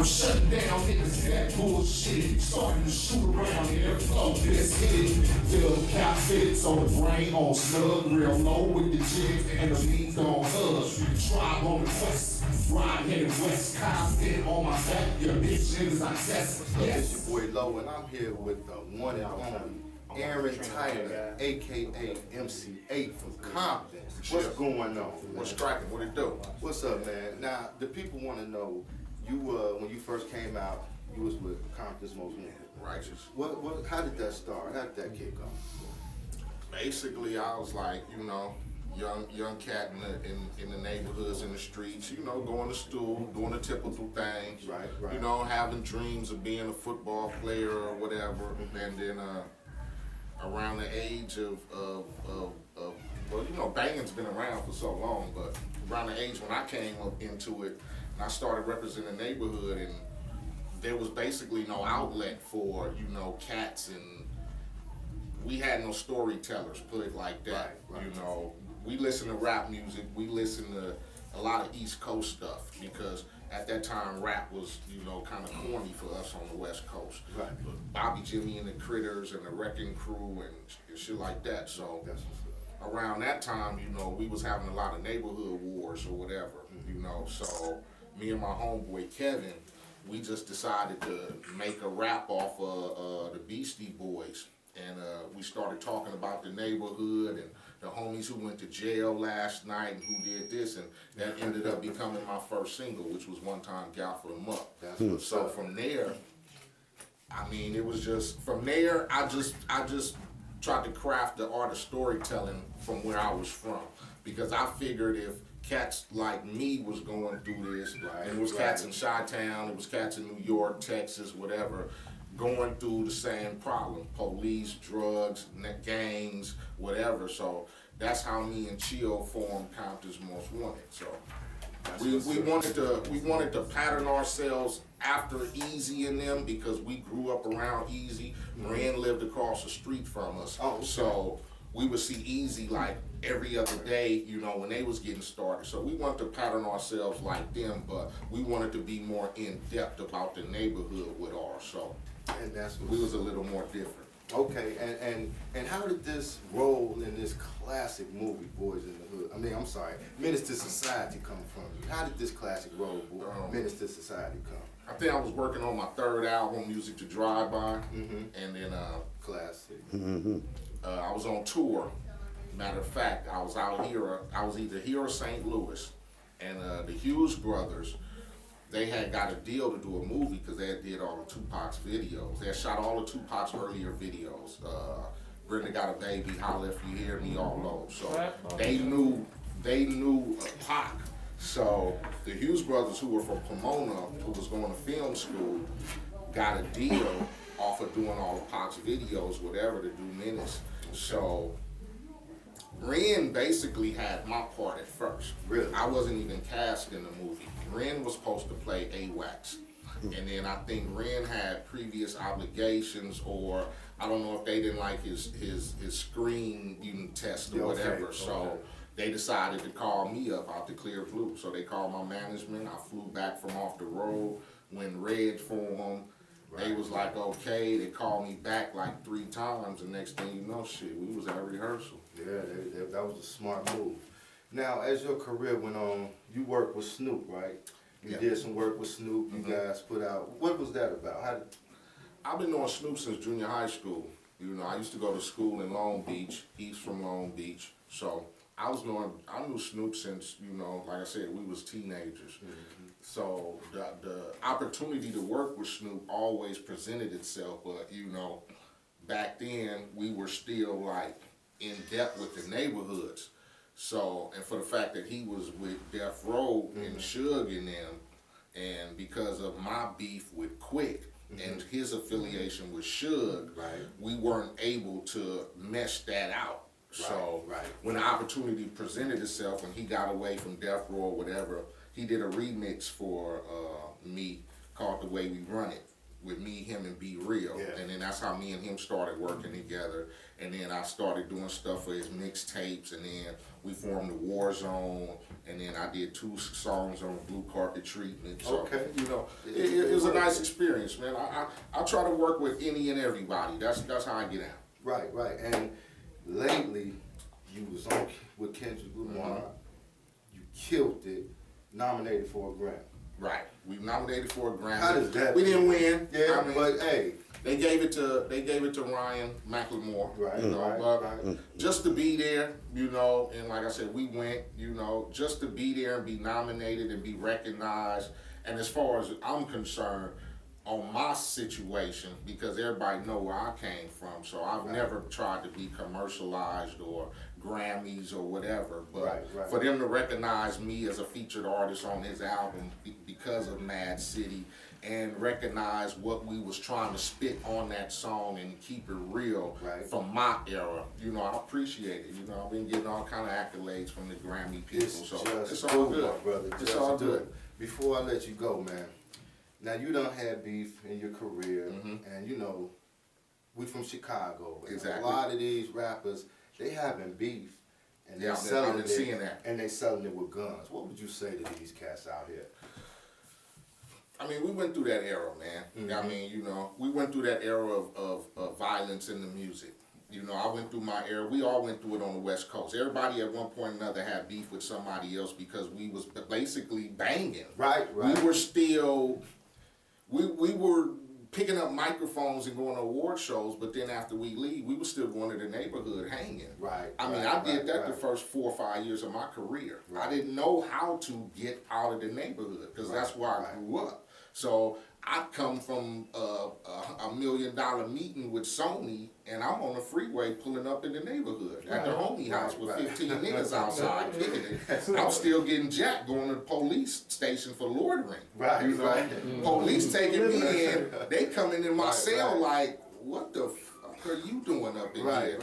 I'm shutting down niggas that bullshit. Starting to shoot around here, flow, let's hit it. Till the cap fits on the brain, on snug, real low with the jigs and the leads on hug. Tribe on the quest, ride headed west, constant on my back, your bitch niggas I test. Yes. It's your boy Low, and I'm here with the one and only Aaron Tyler, aka MC Eiht from Compton. What's going on? What's striking? What it do? What's up, man? Now, the people want to know, you when you first came out, you was with Compton's Most Wanted. Righteous. How did that start? How did that kick off? Basically, I was like, young cat in the neighborhoods, in the streets, going to school, doing the typical things. Right. Having dreams of being a football player or whatever. And then around the age of banging's been around for so long, but around the age when I came up into it, and I started representing the neighborhood, and there was basically no outlet for, cats, and we had no storytellers, put it like that. Right. We listen to rap music, we listen to a lot of East Coast stuff, because at that time rap was, kind of corny for us on the West Coast. Right. Bobby Jimmy and the Critters and the Wrecking Crew and shit like that. So around that time, we was having a lot of neighborhood wars or whatever, So me and my homeboy Kevin, we just decided to make a rap off of the Beastie Boys. And we started talking about the neighborhood and the homies who went to jail last night and who did this, and that ended up becoming my first single, which was One Time Gal for the Muck. So from there, it was just, from there, I just tried to craft the art of storytelling from where I was from, because I figured if cats like me was going through this, and it was cats in Chi-Town, it was cats in New York, Texas, whatever, going through the same problem, police, drugs, gangs, whatever. So that's how me and Chio formed Compton's Most Wanted. So we wanted to pattern ourselves after Easy and them, because we grew up around Easy. Ren lived across the street from us. So we would see Easy like every other day, when they was getting started. So we wanted to pattern ourselves like them, but we wanted to be more in depth about the neighborhood with ours. So and that's we was a little more different. Okay, and how did this role in this classic movie, Boys in the Hood, I'm sorry, Menace to Society come from you? How did this classic role, Menace to Society, come? I think I was working on my third album, Music to Drive By, and then classic. I was on tour. Matter of fact, I was out here. I was either here or St. Louis, and the Hughes brothers, they had got a deal to do a movie because they had did all of Tupac's videos. They had shot all of Tupac's earlier videos. Brenda Got a Baby, Holla If You Hear Me, all those. So they knew Pac. So the Hughes brothers, who were from Pomona, who was going to film school, got a deal off of doing all of Pac's videos, whatever, to do Menace. So Ren basically had my part at first. Really? I wasn't even cast in the movie. Ren was supposed to play AWACS. And then I think Ren had previous obligations, or I don't know if they didn't like his screen test or whatever. Okay. So they decided to call me up out the clear blue. So they called my management. I flew back from off the road, went red for them. They was like, okay. They called me back like 3 times, and next thing you know, we was at rehearsal. Yeah, that was a smart move. Now, as your career went on, you worked with Snoop, right? You did some work with Snoop. You guys put out. What was that about? I've been knowing Snoop since junior high school. I used to go to school in Long Beach. He's from Long Beach, so I knew Snoop since, like I said, we was teenagers. So the opportunity to work with Snoop always presented itself, but back then we were still like in depth with the neighborhoods. So, and for the fact that he was with Death Row and Suge and them, and because of my beef with Quick and his affiliation with Suge, we weren't able to mesh that out. So when the opportunity presented itself, when he got away from Death Row or whatever, he did a remix for me called The Way We Run It, with me, him, and Be Real. And then that's how me and him started working together. And then I started doing stuff for his mixtapes, and then we formed the War Zone, and then I did 2 songs on Blue Carpet Treatment. So, it was a nice experience, man. I try to work with any and everybody. That's how I get out. Right, right. And lately, you was on with Kendrick Lamar. You killed it. Nominated for a Grammy. Right. We nominated for a Grammy. How does that? We didn't win. Yeah, I mean, but hey. They gave it to Ryan McLemore. Right, you know, right. Just to be there, you know, and like I said, we went, you know, just to be there and be nominated and be recognized. And as far as I'm concerned, on my situation, because everybody know where I came from, so I've never tried to be commercialized or Grammys or whatever, but for them to recognize me as a featured artist on his album because of Mad City, and recognize what we was trying to spit on that song and keep it real from my era, you know, I appreciate it. You know, I've been getting all kind of accolades from the Grammy people, so it's all good, my brother. It's all good. Before I let you go, man, now you done had beef in your career, and you know, we from Chicago. Exactly. A lot of these rappers, they having beef, and they're I've selling been seeing that. and they selling it with guns. What would you say to these cats out here? I mean, we went through that era, man. I mean, you know, we went through that era of violence in the music. You know, I went through my era. We all went through it on the West Coast. Everybody at one point or another had beef with somebody else because we was basically banging. Right. We were still, we were picking up microphones and going to award shows, but then after we leave, we were still going to the neighborhood hanging. I mean, I did that the first 4 or 5 years of my career. I didn't know how to get out of the neighborhood because that's where I grew up. So I come from a $1 million meeting with Sony, and I'm on the freeway pulling up in the neighborhood at the homie house with 15 niggas outside kicking it. I'm still getting jacked going to the police station for loitering. You know, police taking me in, they coming in my cell like, what the fuck are you doing up in here?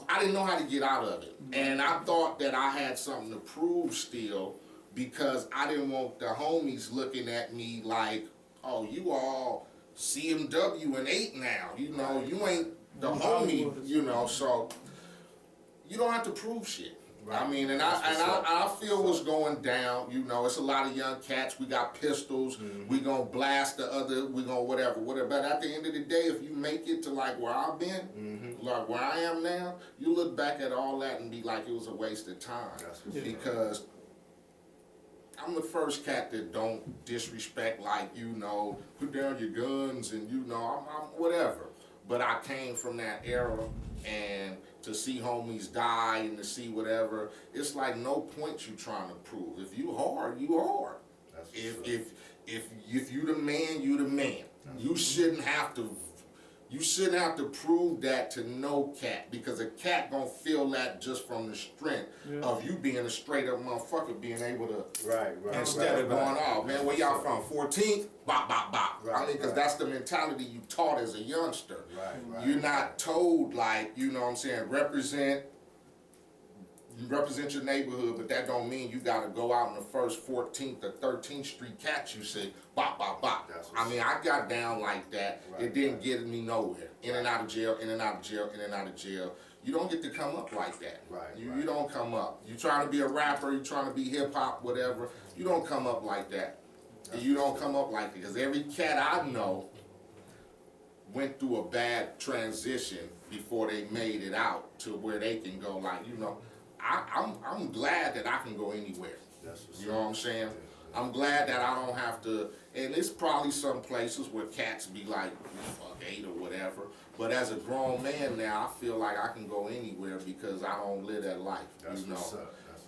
I didn't know how to get out of it, and I thought that I had something to prove still, because I didn't want the homies looking at me like, oh, you all CMW and Eiht now, you know, you ain't the homie, you know, so you don't have to prove shit. I mean, and I feel what's going down, you know, it's a lot of young cats, we got pistols, we gonna blast the other, we gonna whatever, but at the end of the day, if you make it to like where I've been, like where I am now, you look back at all that and be like, it was a waste of time, because I'm the first cat that don't disrespect, like, you know, put down your guns and, you know, I'm whatever. But I came from that era, and to see homies die and to see whatever, it's like no point you trying to prove. If you hard, you hard. If you the man, you the man. You shouldn't have to prove that to no cat, because a cat gonna feel that just from the strength of you being a straight up motherfucker, being able to instead of going, oh man, where y'all from? 14th? Bop, bop, bop. I mean, because that's the mentality you taught as a youngster. You're not told, like, you know what I'm saying, represent your neighborhood, but that don't mean you gotta go out in the first 14th or 13th Street catch you say, bop, bop, bop. I mean, I got down like that. It didn't get me nowhere. In and out of jail, in and out of jail, in and out of jail. You don't get to come up like that. You don't come up. You trying to be a rapper, you trying to be hip hop, whatever. You don't come up like that. You don't come up like that, because every cat I know went through a bad transition before they made it out to where they can go, like, you know, I'm glad that I can go anywhere. You know what I'm saying? I'm glad that I don't have to, and it's probably some places where cats be like, fuck Eiht or whatever, but as a grown man now, I feel like I can go anywhere because I don't live that life, you know.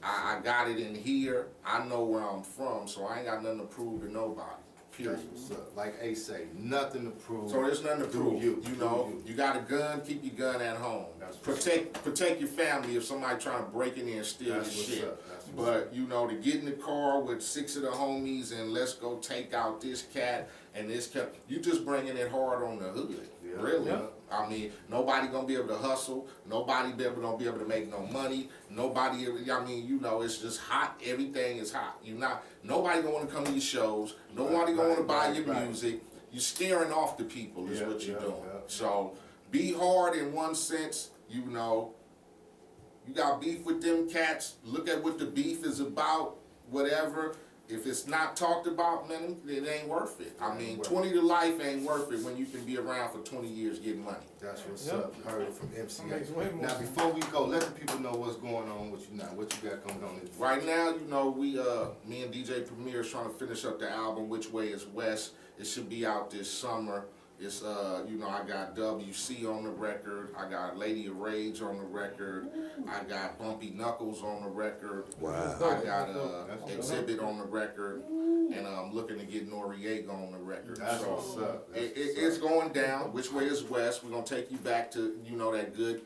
I got it in here, I know where I'm from, so I ain't got nothing to prove to nobody. Period. Like Eiht say, nothing to prove. So there's nothing to prove. You know, you got a gun, keep your gun at home. Protect your family if somebody trying to break in there and steal your shit. But you know, to get in the car with 6 of the homies and let's go take out this cat and this cat, you just bringing it hard on the hood. Really. I mean, nobody gonna be able to hustle. Nobody gonna be able to make no money. Nobody, I mean, you know, it's just hot. Everything is hot. Nobody gonna want to come to your shows. Nobody gonna want to buy your music. You're scaring off the people is what you're doing. So be hard in one sense. You know, you got beef with them cats. Look at what the beef is about. Whatever. if it's not talked about, man, it ain't worth it. I mean, 20 to life ain't worth it when you can be around for 20 years getting money. That's what's up. Heard it from MCA. Now, before we go, let the people know what's going on with you now. What you got going on? Right now, you know, me and DJ Premier is trying to finish up the album, Which Way Is West. It should be out this summer. It's, you know, I got WC on the record. I got Lady of Rage on the record. I got Bumpy Knuckles on the record. Wow. I got Exhibit on the record. And I'm looking to get Noriega on the record. That's so what's up. It's going down. Which Way Is West? We're going to take you back to, you know, that good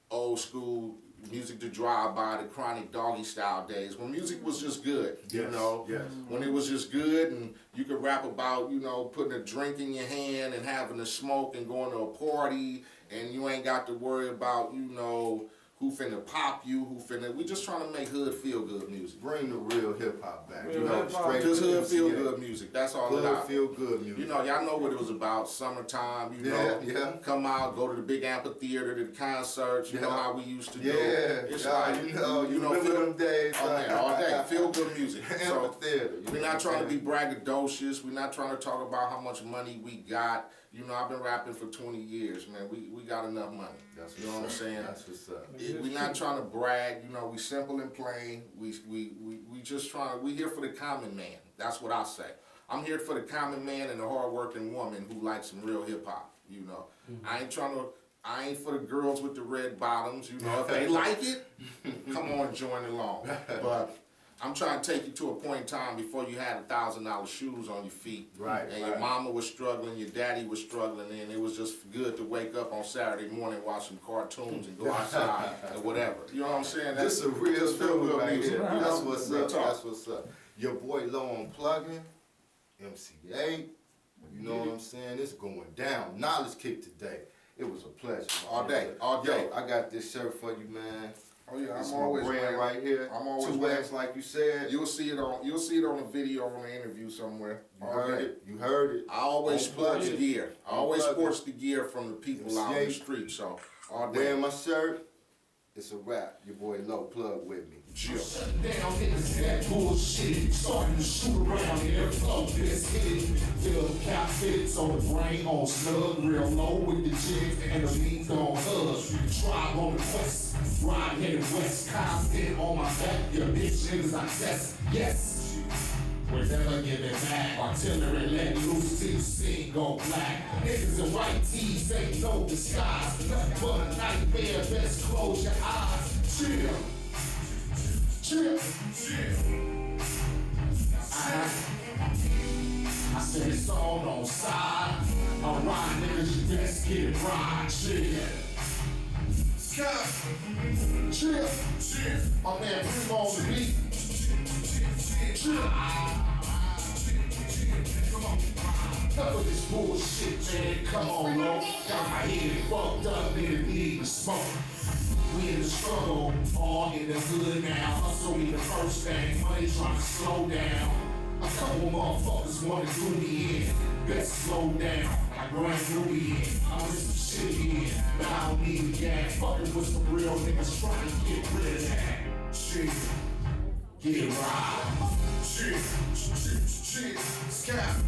old school music to drive by, the Chronic Doggy Style days when music was just good, you know? Yes. When it was just good and you could rap about, you know, putting a drink in your hand and having a smoke and going to a party and you ain't got to worry about, you know, who finna pop you, we just trying to make hood feel good music. Bring the real hip hop back. Real You know, hip-hop. straight Just from hood feel MCA. good music, that's all it Hood is. feel good music. You know, y'all know what it was about, summertime, you know, Yeah. come out, go to the big amphitheater, to the concerts, you know how we used to do. Yeah, It's yeah, like, you know, remember them days. Oh man, all day, feel good music. So, Amphitheater. we're not trying to be braggadocious, we're not trying to talk about how much money we got. You know, I've been rapping for 20 years, man, we got enough money. That's You know what I'm saying? That's what's up. We're not trying to brag, you know, we simple and plain. We just trying, we here for the common man. That's what I say. I'm here for the common man and the hardworking woman who likes some real hip hop, you know. I ain't for the girls with the red bottoms, you know. If they like it, come on, join along. But I'm trying to take you to a point in time before you had $1,000 shoes on your feet. Right, And your mama was struggling, your daddy was struggling, and it was just good to wake up on Saturday morning, watch some cartoons and go outside and whatever. You know what I'm saying? This is a real feel story good right music. here. That's what's Real up. talk. That's what's up. Your boy Low on Pluggin, MCA. You know what I'm saying? It's going down. Knowledge kick today. It was a pleasure. All day, all day. Yo, I got this shirt for you, man. Oh yeah, This I'm my always brand wearing. right here. I'm always 2X, wearing. like you said. You'll see it on a video on an interview somewhere. You All heard day. it. You heard it. I always On sports Pluggin. gear. I always Pluggin. sports the gear from the people out on the street. So all day. Wearing my shirt. It's a wrap. Your boy Low, plug with me. Jill. Shut down niggas that bullshit. Starting to shoot around here, flow this hit. Fill cap fits on the brain, on snug, real low with the jigs and the leads on hug. Tribe on the quest, ride headed west, constant on my back. Your bitch niggas I test, yes. We're never giving back. Artillery let loose till the scene go black. Niggas in white tees ain't no disguise. Nothing but a nightmare, best close your eyes. Chill. Chill. I said it's all on side. Alright, niggas, you best get it right. Chill. Chill. Chill. My man Primo on the beat. Chill. Enough of this bullshit, man. Come on, bro. Got my head fucked up, nigga, need to smoke. We in the struggle, all in the hood now. Hustle be the first thing, money trying to slow down. A couple motherfuckers wanna do me in. Best slow down, like Grand Ruby in. I'm with some shit in, but I don't need a gas. Fucking with some real niggas trying to get rid of that. Shit, get it right. Shit, shit, shit, scap.